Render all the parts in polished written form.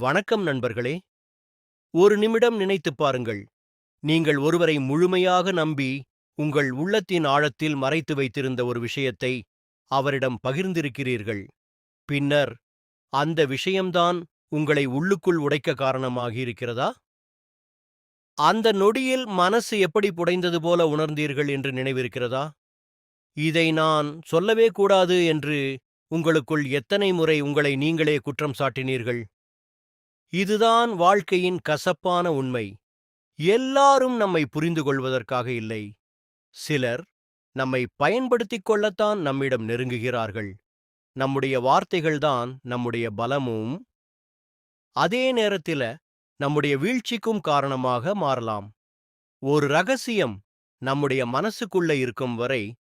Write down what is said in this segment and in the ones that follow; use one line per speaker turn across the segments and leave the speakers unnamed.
வணக்கம் நண்பர்களே. ஒரு நிமிடம் நினைத்துப் பாருங்கள். நீங்கள் ஒருவரை முழுமையாக நம்பி, உங்கள் உள்ளத்தின் ஆழத்தில் மறைத்து வைத்திருந்த ஒரு விஷயத்தை அவரிடம் பகிர்ந்திருக்கிறீர்கள். பின்னர், அந்த விஷயம்தான் உங்களை உள்ளுக்குள் உடைக்க காரணமாகியிருக்கிறதா? அந்த நொடியில் மனசு எப்படி புடைந்தது போல உணர்ந்தீர்கள் என்று நினைவிருக்கிறதா? இதை நான் சொல்லவே கூடாது என்று உங்களுக்குள் எத்தனை முறை உங்களை நீங்களே குற்றம் சாட்டினீர்கள்? இதுதான் வாழ்க்கையின் கசப்பான உண்மை. எல்லாரும் நம்மை புரிந்து கொள்வதற்காக இல்லை. சிலர் நம்மை பயன்படுத்திக் கொள்ளத்தான் நம்மிடம் நெருங்குகிறார்கள். நம்முடைய வார்த்தைகள்தான் நம்முடைய பலமும், அதே நேரத்தில நம்முடைய வீழ்ச்சிக்கும் காரணமாக மாறலாம். ஒரு ரகசியம் நம்முடைய மனசுக்குள்ள இருக்கும் வரை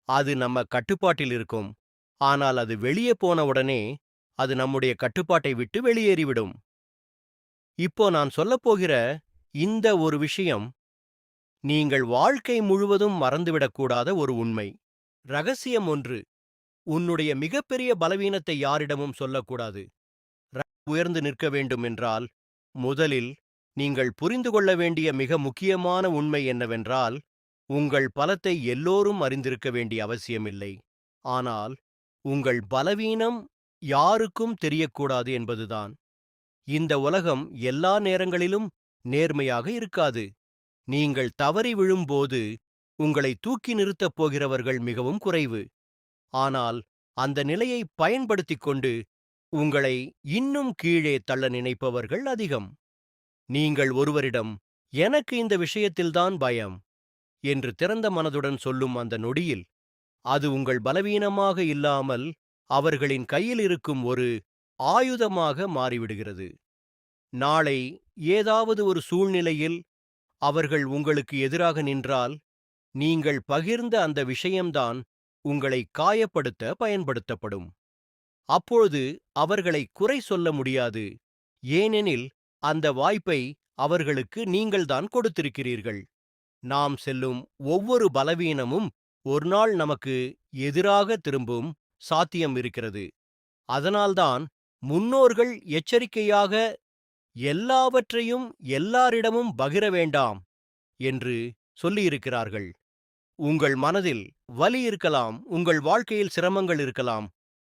அது நம்ம கட்டுப்பாட்டில் இருக்கும். ஆனால் அது வெளியே போன உடனே அது நம்முடைய கட்டுப்பாட்டை விட்டு வெளியேறிவிடும். இப்போ நான் சொல்லப்போகிற இந்த ஒரு விஷயம் நீங்கள் வாழ்க்கை முழுவதும் மறந்துவிடக்கூடாத ஒரு உண்மை. ரகசியம் ஒன்று. உன்னுடைய மிகப்பெரிய பலவீனத்தை யாரிடமும் சொல்லக்கூடாது. உயர்ந்து நிற்க வேண்டும் என்றால், முதலில் நீங்கள் புரிந்து கொள்ள வேண்டிய மிக முக்கியமான உண்மை என்னவென்றால், உங்கள் பலத்தை எல்லோரும் அறிந்திருக்க வேண்டிய அவசியமில்லை. ஆனால், உங்கள் பலவீனம் யாருக்கும் தெரியக்கூடாது என்பதுதான். இந்த உலகம் எல்லா நேரங்களிலும் நேர்மையாக இருக்காது. நீங்கள் தவறி விழும்போது உங்களை தூக்கி நிறுத்தப் போகிறவர்கள் மிகவும் குறைவு. ஆனால் அந்த நிலையை பயன்படுத்திக் கொண்டு உங்களை இன்னும் கீழே தள்ள நினைப்பவர்கள் அதிகம். நீங்கள் ஒருவரிடம் எனக்கு இந்த விஷயத்தில்தான் பயம் என்று திறந்த மனதுடன் சொல்லும் அந்த நொடியில் அது உங்கள் பலவீனமாக இல்லாமல் அவர்களின் கையில் இருக்கும் ஒரு ஆயுதமாக மாறிவிடுகிறது. நாளை ஏதாவது ஒரு சூழ்நிலையில் அவர்கள் உங்களுக்கு எதிராக நின்றால், நீங்கள் பகிர்ந்த அந்த விஷயம்தான் உங்களை காயப்படுத்த பயன்படுத்தப்படும். அப்பொழுது அவர்களை குறை சொல்ல முடியாது. ஏனெனில் அந்த வாய்ப்பை அவர்களுக்கு நீங்கள்தான் கொடுத்திருக்கிறீர்கள். நாம் செல்லும் ஒவ்வொரு பலவீனமும் ஒருநாள் நமக்கு எதிராக திரும்பும் சாத்தியம் இருக்கிறது. அதனால்தான் முன்னோர்கள் எச்சரிக்கையாக எல்லாவற்றையும் எல்லாரிடமும் பகிர வேண்டாம் என்று சொல்லியிருக்கிறார்கள். உங்கள் மனதில் வலி இருக்கலாம், உங்கள் வாழ்க்கையில் சிரமங்கள் இருக்கலாம்,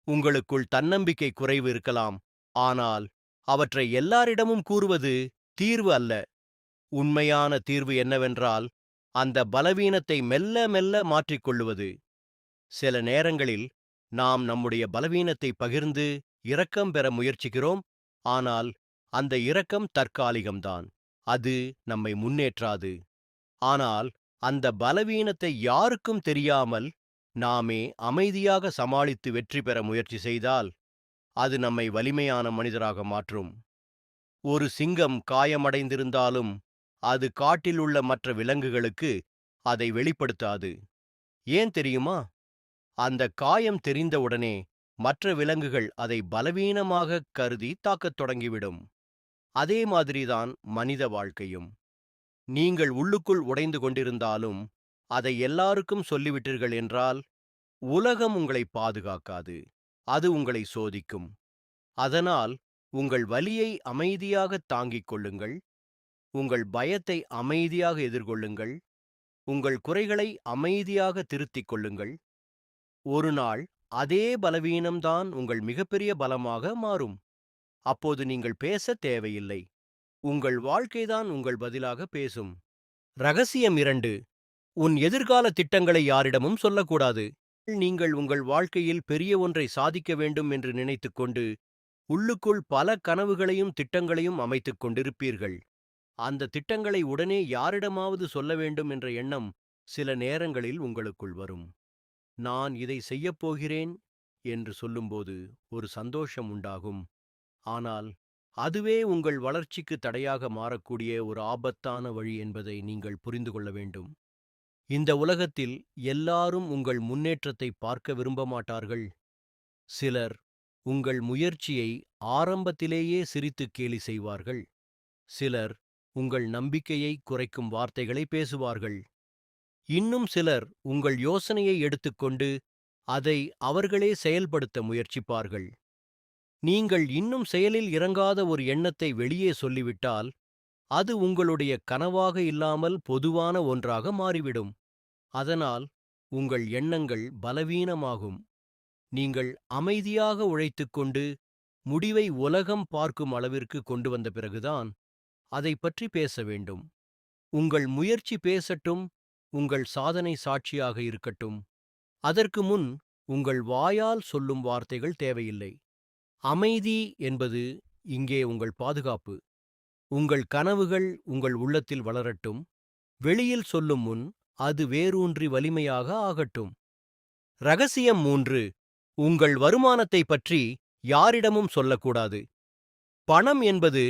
உங்களுக்குள் தன்னம்பிக்கை குறைவு இருக்கலாம். ஆனால் அவற்றை எல்லாரிடமும் கூறுவது தீர்வு அல்ல. உண்மையான தீர்வு என்னவென்றால், அந்த பலவீனத்தை மெல்ல மெல்ல மாற்றிக்கொள்ளுவது. சில நேரங்களில் நாம் நம்முடைய பலவீனத்தை பகிர்ந்து இரக்கம் பெற முயற்சிக்கிறோம். ஆனால் அந்த இரக்கம் தற்காலிகம்தான். அது நம்மை முன்னேற்றாது. ஆனால் அந்த பலவீனத்தை யாருக்கும் தெரியாமல் நாமே அமைதியாக சமாளித்து வெற்றி பெற முயற்சி செய்தால் அது நம்மை வலிமையான மனிதராக மாற்றும். ஒரு சிங்கம் காயமடைந்திருந்தாலும் அது காட்டில் உள்ள மற்ற விலங்குகளுக்கு அதை வெளிப்படுத்தாது. ஏன் தெரியுமா? அந்த காயம் தெரிந்தவுடனே மற்ற விலங்குகள் அதை பலவீனமாகக் கருதி தாக்கத் தொடங்கிவிடும். அதே மாதிரிதான் மனித வாழ்க்கையும். நீங்கள் உள்ளுக்குள் உடைந்து கொண்டிருந்தாலும் அதை எல்லாருக்கும் சொல்லிவிட்டீர்கள் என்றால் உலகம் உங்களை பாதுகாக்காது. அது உங்களை சோதிக்கும். அதனால் உங்கள் வலியை அமைதியாக தாங்கிக் கொள்ளுங்கள். உங்கள் பயத்தை அமைதியாக எதிர்கொள்ளுங்கள். உங்கள் குறைகளை அமைதியாக திருத்திக் கொள்ளுங்கள். ஒரு நாள் அதே பலவீனம்தான் உங்கள் மிகப்பெரிய பலமாக மாறும். அப்போது நீங்கள் பேசத் தேவையில்லை. உங்கள் வாழ்க்கைதான் உங்கள் பதிலாக பேசும். ரகசியம் 2. உன் எதிர்கால திட்டங்களை யாரிடமும் சொல்லக்கூடாது. நீங்கள் உங்கள் வாழ்க்கையில் பெரிய ஒன்றை சாதிக்க வேண்டும் என்று நினைத்துக்கொண்டு உள்ளுக்குள் பல கனவுகளையும் திட்டங்களையும் அமைத்துக் கொண்டிருப்பீர்கள். அந்த திட்டங்களை உடனே யாரிடமாவது சொல்ல வேண்டும் என்ற எண்ணம் சில நேரங்களில் உங்களுக்குள் வரும். நான் இதை செய்யப் போகிறேன் என்று சொல்லும்போது ஒரு சந்தோஷம் உண்டாகும். ஆனால் அதுவே உங்கள் வளர்ச்சிக்கு தடையாக மாறக்கூடிய ஒரு ஆபத்தான வழி என்பதை நீங்கள் புரிந்து கொள்ள வேண்டும். இந்த உலகத்தில் எல்லாரும் உங்கள் முன்னேற்றத்தை பார்க்க விரும்ப மாட்டார்கள். சிலர் உங்கள் முயற்சியை ஆரம்பத்திலேயே சிரித்து கேலி செய்வார்கள். சிலர் உங்கள் நம்பிக்கையை குறைக்கும் வார்த்தைகளை பேசுவார்கள். இன்னும் சிலர் உங்கள் யோசனையை எடுத்துக்கொண்டு அதை அவர்களே செயல்படுத்த முயற்சிப்பார்கள். நீங்கள் இன்னும் செயலில் இறங்காத ஒரு எண்ணத்தை வெளியே சொல்லிவிட்டால், அது உங்களுடைய கனவாக இல்லாமல் பொதுவான ஒன்றாக மாறிவிடும். அதனால் உங்கள் எண்ணங்கள் பலவீனமாகும். நீங்கள் அமைதியாக உழைத்துக்கொண்டு முடிவை உலகம் பார்க்கும் அளவிற்கு கொண்டு வந்த பிறகுதான் அதைப் பற்றி பேச வேண்டும். உங்கள் முயற்சி பேசட்டும், உங்கள் சாதனை சாட்சியாக இருக்கட்டும். அதற்கு முன் உங்கள் வாயால் சொல்லும் வார்த்தைகள் தேவையில்லை. அமைதி என்பது இங்கே உங்கள் பாதுகாப்பு. உங்கள் கனவுகள் உங்கள் உள்ளத்தில் வளரட்டும். வெளியில் சொல்லும் முன் அது வேரூன்றி வலிமையாக ஆகட்டும். ரகசியம் 3. உங்கள் வருமானத்தைப் பற்றி யாரிடமும் சொல்லக்கூடாது. பணம் என்பது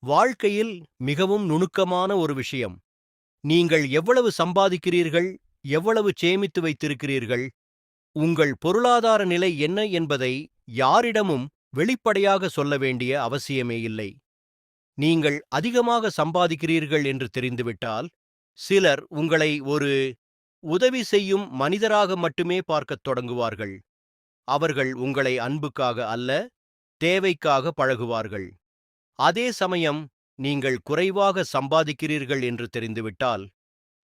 வாழ்க்கையில் மிகவும் நுணுக்கமான ஒரு விஷயம். நீங்கள் எவ்வளவு சம்பாதிக்கிறீர்கள், எவ்வளவு சேமித்து வைத்திருக்கிறீர்கள், உங்கள் பொருளாதார நிலை என்ன என்பதை யாரிடமும் வெளிப்படையாக சொல்ல வேண்டிய அவசியமே இல்லை. நீங்கள் அதிகமாக சம்பாதிக்கிறீர்கள் என்று தெரிந்துவிட்டால், சிலர் உங்களை ஒரு உதவி செய்யும் மனிதராக மட்டுமே பார்க்கத் தொடங்குவார்கள். அவர்கள் உங்களை அன்புக்காக அல்ல, தேவைக்காக பழகுவார்கள். அதே சமயம் நீங்கள் குறைவாக சம்பாதிக்கிறீர்கள் என்று தெரிந்துவிட்டால்,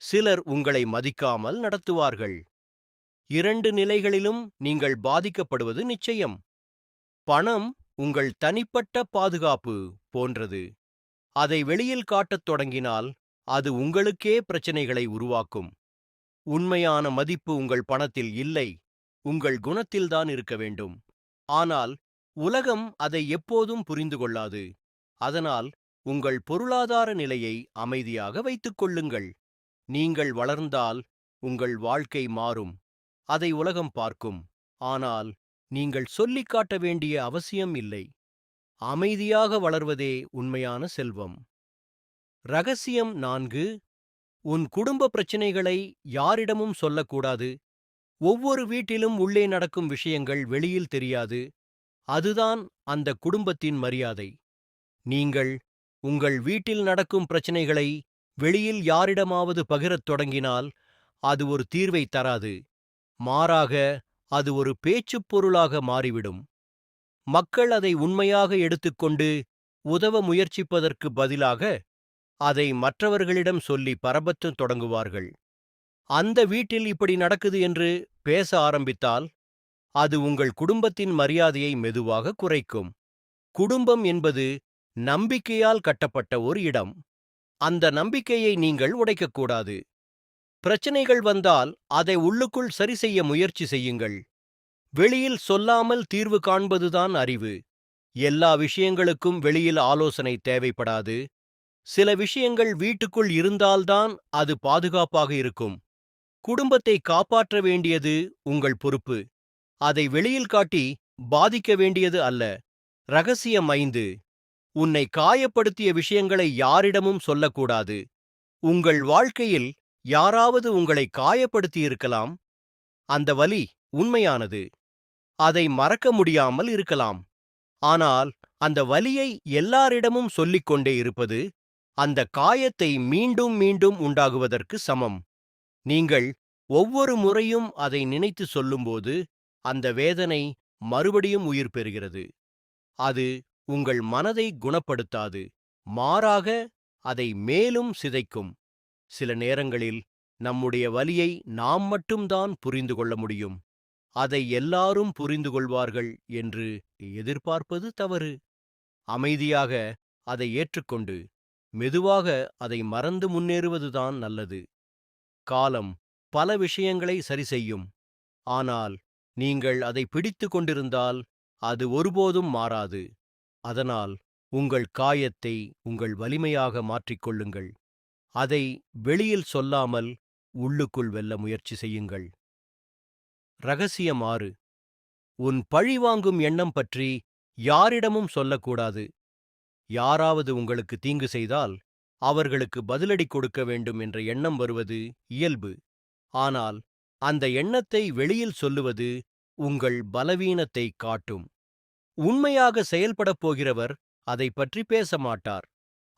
சிலர் உங்களை மதிக்காமல் நடத்துவார்கள். 2 நிலைகளிலும் நீங்கள் பாதிக்கப்படுவது நிச்சயம். பணம் உங்கள் தனிப்பட்ட பாதுகாப்பு போன்றது. அதை வெளியில் காட்டத் தொடங்கினால் அது உங்களுக்கே பிரச்சனைகளை உருவாக்கும். உண்மையான மதிப்பு உங்கள் பணத்தில் இல்லை, உங்கள் குணத்தில்தான் இருக்க வேண்டும். ஆனால் உலகம் அதை எப்போதும் புரிந்து கொள்ளாது. அதனால் உங்கள் பொருளாதார நிலையை அமைதியாக வைத்துக் கொள்ளுங்கள். நீங்கள் வளர்ந்தால் உங்கள் வாழ்க்கை மாறும். அதை உலகம் பார்க்கும். ஆனால் நீங்கள் சொல்லிக் காட்ட வேண்டிய அவசியம் இல்லை. அமைதியாக வளர்வதே உண்மையான செல்வம். ரகசியம் 4. உன் குடும்ப பிரச்சினைகளை யாரிடமும் சொல்லக்கூடாது. ஒவ்வொரு வீட்டிலும் உள்ளே நடக்கும் விஷயங்கள் வெளியில் தெரியாது. அதுதான் அந்த குடும்பத்தின் மரியாதை. நீங்கள் உங்கள் வீட்டில் நடக்கும் பிரச்சினைகளை வெளியில் யாரிடமாவது பகிரத் தொடங்கினால் அது ஒரு தீர்வை தராது. மாறாக அது ஒரு பேச்சுப் பொருளாக மாறிவிடும். மக்கள் அதை உண்மையாக எடுத்துக்கொண்டு உதவ முயற்சிப்பதற்கு பதிலாக அதை மற்றவர்களிடம் சொல்லி பரபத்தத் தொடங்குவார்கள். அந்த வீட்டில் இப்படி நடக்குது என்று பேச ஆரம்பித்தால் அது உங்கள் குடும்பத்தின் மரியாதையை மெதுவாக குறைக்கும். குடும்பம் என்பது நம்பிக்கையால் கட்டப்பட்ட ஒரு இடம். அந்த நம்பிக்கையை நீங்கள் உடைக்கக்கூடாது. பிரச்சனைகள் வந்தால் அதை உள்ளுக்குள் சரி செய்ய முயற்சி செய்யுங்கள். வெளியில் சொல்லாமல் தீர்வு காண்பதுதான் அறிவு. எல்லா விஷயங்களுக்கும் வெளியில் ஆலோசனை தேவைப்படாது. சில விஷயங்கள் வீட்டுக்குள் இருந்தால்தான் அது பாதுகாப்பாக இருக்கும். குடும்பத்தை காப்பாற்ற வேண்டியது உங்கள் பொறுப்பு. அதை வெளியில் காட்டி பாதிக்க வேண்டியது அல்ல. ரகசியம் 5. உன்னை காயப்படுத்திய விஷயங்களை யாரிடமும் சொல்லக்கூடாது. உங்கள் வாழ்க்கையில் யாராவது உங்களை காயப்படுத்தியிருக்கலாம். அந்த வலி உண்மையானது. அதை மறக்க முடியாமல் இருக்கலாம். ஆனால் அந்த வலியை எல்லாரிடமும் சொல்லிக் கொண்டே இருப்பது அந்த காயத்தை மீண்டும் மீண்டும் உண்டாகுவதற்கு சமம். நீங்கள் ஒவ்வொரு முறையும் அதை நினைத்து சொல்லும்போது அந்த வேதனை மறுபடியும் உயிர் பெறுகிறது. அது உங்கள் மனதை குணப்படுத்தாது. மாறாக அதை மேலும் சிதைக்கும். சில நேரங்களில் நம்முடைய வலியை நாம் மட்டும்தான் புரிந்து கொள்ள முடியும். அதை எல்லாரும் புரிந்து கொள்வார்கள் என்று எதிர்பார்ப்பது தவறு. அமைதியாக அதை ஏற்றுக்கொண்டு மெதுவாக அதை மறந்து முன்னேறுவதுதான் நல்லது. காலம் பல விஷயங்களை சரிசெய்யும். ஆனால் நீங்கள் அதை பிடித்து கொண்டிருந்தால் அது ஒருபோதும் மாறாது. அதனால் உங்கள் காயத்தை உங்கள் வலிமையாக மாற்றிக்கொள்ளுங்கள். அதை வெளியில் சொல்லாமல் உள்ளுக்குள் வெல்ல முயற்சி செய்யுங்கள். ரகசியம் 6. உன் பழிவாங்கும் எண்ணம் பற்றி யாரிடமும் சொல்லக்கூடாது. யாராவது உங்களுக்கு தீங்கு செய்தால் அவர்களுக்கு பதிலடி கொடுக்க வேண்டும் என்ற எண்ணம் வருவது இயல்பு. ஆனால் அந்த எண்ணத்தை வெளியில் சொல்லுவது உங்கள் பலவீனத்தை காட்டும். உண்மையாக செயல்படப் போகிறவர் அதை பற்றி பேச மாட்டார்.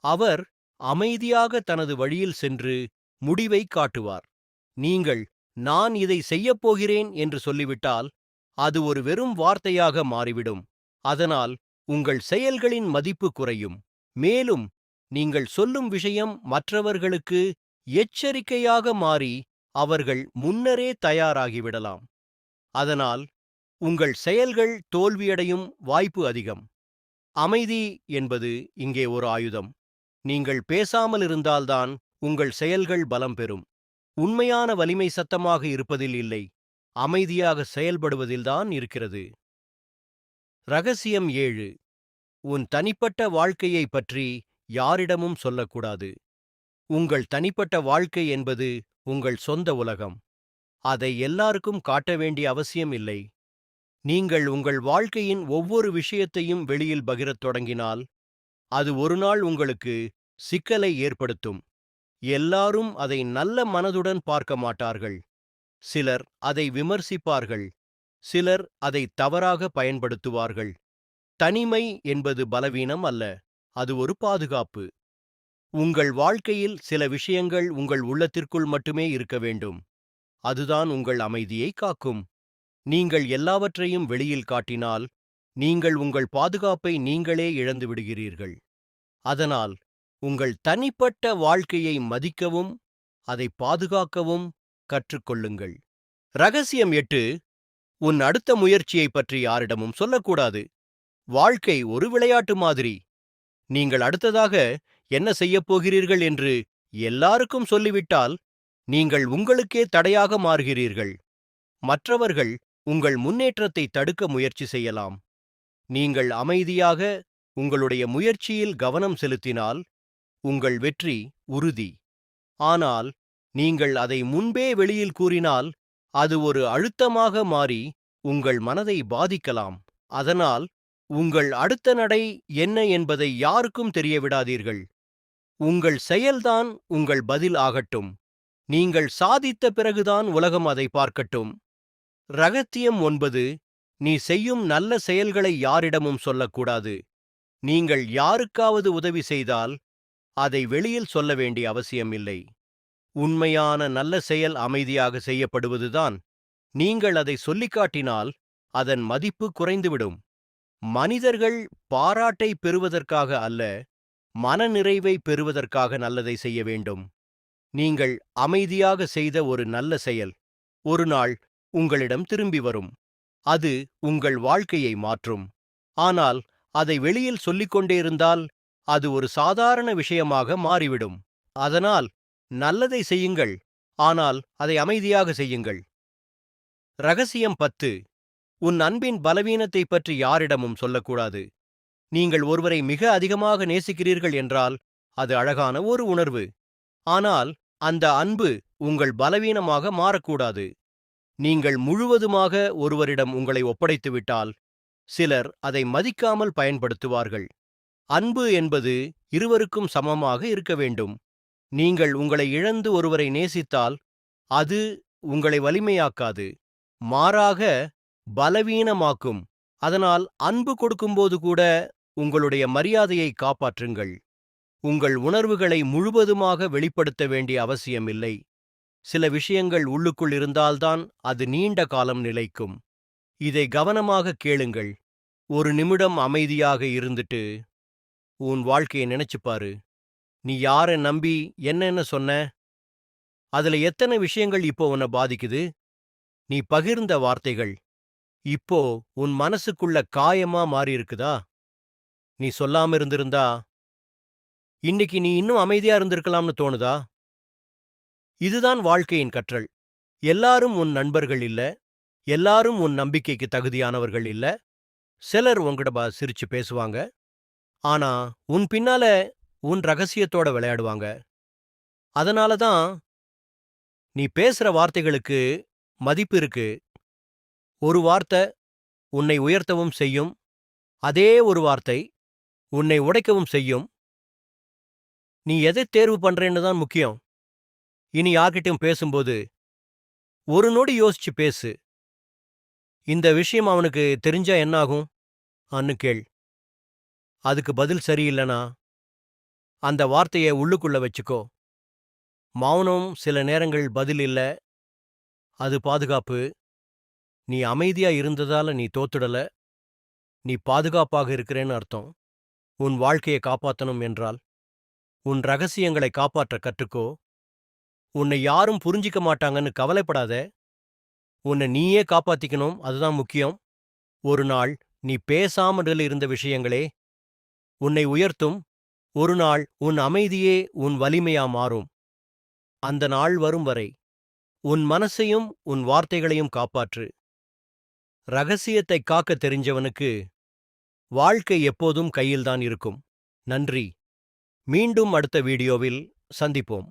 அவர் அமைதியாக தனது வழியில் சென்று முடிவை காட்டுவார். நீங்கள் நான் இதை செய்யப் போகிறேன் என்று சொல்லிவிட்டால் அது ஒரு வெறும் வார்த்தையாக மாறிவிடும். அதனால் உங்கள் செயல்களின் மதிப்பு குறையும். மேலும் நீங்கள் சொல்லும் விஷயம் மற்றவர்களுக்கு எச்சரிக்கையாக மாறி அவர்கள் முன்னரே தயாராகிவிடலாம். அதனால் உங்கள் செயல்கள் தோல்வியடையும் வாய்ப்பு அதிகம். அமைதி என்பது இங்கே ஒரு ஆயுதம். நீங்கள் பேசாமல் இருந்தால்தான் உங்கள் செயல்கள் பலம் பெறும். உண்மையான வலிமை சத்தமாக இருப்பதில் இல்லை, அமைதியாக செயல்படுவதில்தான் இருக்கிறது. ரகசியம் 7. உன் தனிப்பட்ட வாழ்க்கையைப் பற்றி யாரிடமும் சொல்லக்கூடாது. உங்கள் தனிப்பட்ட வாழ்க்கை என்பது உங்கள் சொந்த உலகம். அதை எல்லாருக்கும் காட்ட வேண்டிய அவசியம் இல்லை. நீங்கள் உங்கள் வாழ்க்கையின் ஒவ்வொரு விஷயத்தையும் வெளியில் பகிரத் தொடங்கினால், அது ஒருநாள் உங்களுக்கு சிக்கலை ஏற்படுத்தும். எல்லாரும் அதை நல்ல மனதுடன் பார்க்க மாட்டார்கள். சிலர் அதை விமர்சிப்பார்கள். சிலர் அதை தவறாக பயன்படுத்துவார்கள். தனிமை என்பது பலவீனம் அல்ல, அது ஒரு பாதுகாப்பு. உங்கள் வாழ்க்கையில் சில விஷயங்கள் உங்கள் உள்ளத்திற்குள் மட்டுமே இருக்க வேண்டும். அதுதான் உங்கள் அமைதியை காக்கும். நீங்கள் எல்லாவற்றையும் வெளியில் காட்டினால், நீங்கள் உங்கள் பாதுகாப்பை நீங்களே இழந்து விடுகிறீர்கள். அதனால் உங்கள் தனிப்பட்ட வாழ்க்கையை மதிக்கவும் அதை பாதுகாக்கவும் கற்றுக்கொள்ளுங்கள். ரகசியம் 8. உன் அடுத்த முயற்சியைப் பற்றி யாரிடமும் சொல்லக்கூடாது. வாழ்க்கை ஒரு விளையாட்டு மாதிரி. நீங்கள் அடுத்ததாக என்ன செய்யப் போகிறீர்கள் என்று எல்லாருக்கும் சொல்லிவிட்டால், நீங்கள் உங்களுக்கே தடையாக மாறுகிறீர்கள். மற்றவர்கள் உங்கள் முன்னேற்றத்தை தடுக்க முயற்சி செய்யலாம். நீங்கள் அமைதியாக உங்களுடைய முயற்சியில் கவனம் செலுத்தினால் உங்கள் வெற்றி உறுதி. ஆனால் நீங்கள் அதை முன்பே வெளியில் கூறினால், அது ஒரு அழுத்தமாக மாறி உங்கள் மனதை பாதிக்கலாம். அதனால் உங்கள் அடுத்த நடை என்ன என்பதை யாருக்கும் தெரியவிடாதீர்கள். உங்கள் செயல்தான் உங்கள் பதில் ஆகட்டும். நீங்கள் சாதித்த பிறகுதான் உலகம் அதை பார்க்கட்டும். ரகசியம் 9. நீ செய்யும் நல்ல செயல்களை யாரிடமும் சொல்லக்கூடாது. நீங்கள் யாருக்காவது உதவி செய்தால் அதை வெளியில் சொல்ல வேண்டிய அவசியமில்லை. உண்மையான நல்ல செயல் அமைதியாக செய்யப்படுவதுதான். நீங்கள் அதை சொல்லிக்காட்டினால் அதன் மதிப்பு குறைந்துவிடும். மனிதர்கள் பாராட்டை பெறுவதற்காக அல்ல, மனநிறைவை பெறுவதற்காக நல்லதை செய்ய வேண்டும். நீங்கள் அமைதியாக செய்த ஒரு நல்ல செயல் ஒரு நாள் உங்களிடம் திரும்பி வரும். அது உங்கள் வாழ்க்கையை மாற்றும். ஆனால் அதை வெளியில் சொல்லிக்கொண்டே இருந்தால் அது ஒரு சாதாரண விஷயமாக மாறிவிடும். அதனால் நல்லதை செய்யுங்கள், ஆனால் அதை அமைதியாக செய்யுங்கள். ரகசியம் 10. உன் அன்பின் பலவீனத்தைப் பற்றி யாரிடமும் சொல்லக்கூடாது. நீங்கள் ஒருவரை மிக அதிகமாக நேசிக்கிறீர்கள் என்றால் அது அழகான ஒரு உணர்வு. ஆனால் அந்த அன்பு உங்கள் பலவீனமாக மாறக்கூடாது. நீங்கள் முழுவதுமாக ஒருவரிடம் உங்களை ஒப்படைத்துவிட்டால் சிலர் அதை மதிக்காமல் பயன்படுத்துவார்கள். அன்பு என்பது இருவருக்கும் சமமாக இருக்க வேண்டும். நீங்கள் உங்களை இழந்து ஒருவரை நேசித்தால் அது உங்களை வலிமையாக்காது, மாறாக பலவீனமாக்கும். அதனால் அன்பு கொடுக்கும்போது கூட உங்களுடைய மரியாதையை காப்பாற்றுங்கள். உங்கள் உணர்வுகளை முழுவதுமாக வெளிப்படுத்த வேண்டிய அவசியமில்லை. சில விஷயங்கள் உள்ளுக்குள் இருந்தால்தான் அது நீண்ட காலம் நிலைக்கும். இதை கவனமாக கேளுங்கள். ஒரு நிமிடம் அமைதியாக இருந்துட்டு உன் வாழ்க்கையை நினைச்சுப்பாரு. நீ யாரை நம்பி என்னென்ன சொன்ன? அதுல எத்தனை விஷயங்கள் இப்போ உன்னை பாதிக்குது? நீ பகிர்ந்த வார்த்தைகள் இப்போ உன் மனசுக்குள்ள காயமா மாறியிருக்குதா? நீ சொல்லாம இருந்திருந்தா இன்னைக்கு நீ இன்னும் அமைதியா இருந்திருக்கலாம்னு தோணுதா? இதுதான் வாழ்க்கையின் கற்றல். எல்லாரும் உன் நண்பர்கள் இல்ல, எல்லாரும் உன் நம்பிக்கைக்கு தகுதியானவர்கள் இல்ல. சிலர் உன்கிட்ட சிரிச்சு பேசுவாங்க, ஆனா உன் பின்னால உன் ரகசியத்தோட விளையாடுவாங்க. அதனால தான் நீ பேசுற வார்த்தைகளுக்கு மதிப்பு இருக்கு. ஒரு வார்த்தை உன்னை உயர்த்தவும் செய்யும், அதே ஒரு வார்த்தை உன்னை உடைக்கவும் செய்யும். நீ எதை தேர்வு பண்றேன்னு தான் முக்கியம். இனி யார்கிட்டயும் பேசும்போது ஒரு நொடி யோசிச்சு பேசு. இந்த விஷயம் அவனுக்கு தெரிஞ்சா என்னாகும் அன்னு கேள். அதுக்கு பதில் சரியில்லைனா அந்த வார்த்தையை உள்ளுக்குள்ள வச்சுக்கோ. மௌனம் சில நேரங்கள் பதில் இல்ல, அது பாதுகாப்பு. நீ அமைதியா இருந்ததால நீ தோத்துடல. நீ பாதுகாப்பாக இருக்கிறேன்னு அர்த்தம். உன் வாழ்க்கையை காப்பாத்தணும் என்றால் உன் ரகசியங்களை காப்பாற்ற கற்றுக்கோ. உன்னை யாரும் புரிஞ்சிக்க மாட்டாங்கன்னு கவலைப்படாத. உன்னை நீயே காப்பாத்திக்கணும், அதுதான் முக்கியம். ஒரு நாள் நீ பேசாமல் இருந்த விஷயங்களே உன்னை உயர்த்தும். ஒரு நாள் உன் அமைதியே உன் வலிமையா மாறும். அந்த நாள் வரும் வரை உன் மனசையும் உன் வார்த்தைகளையும் காப்பாற்று. ரகசியத்தைக் காக்கத் தெரிஞ்சவனுக்கு வாழ்க்கை எப்போதும் கையில்தான் இருக்கும். நன்றி. மீண்டும் அடுத்த வீடியோவில் சந்திப்போம்.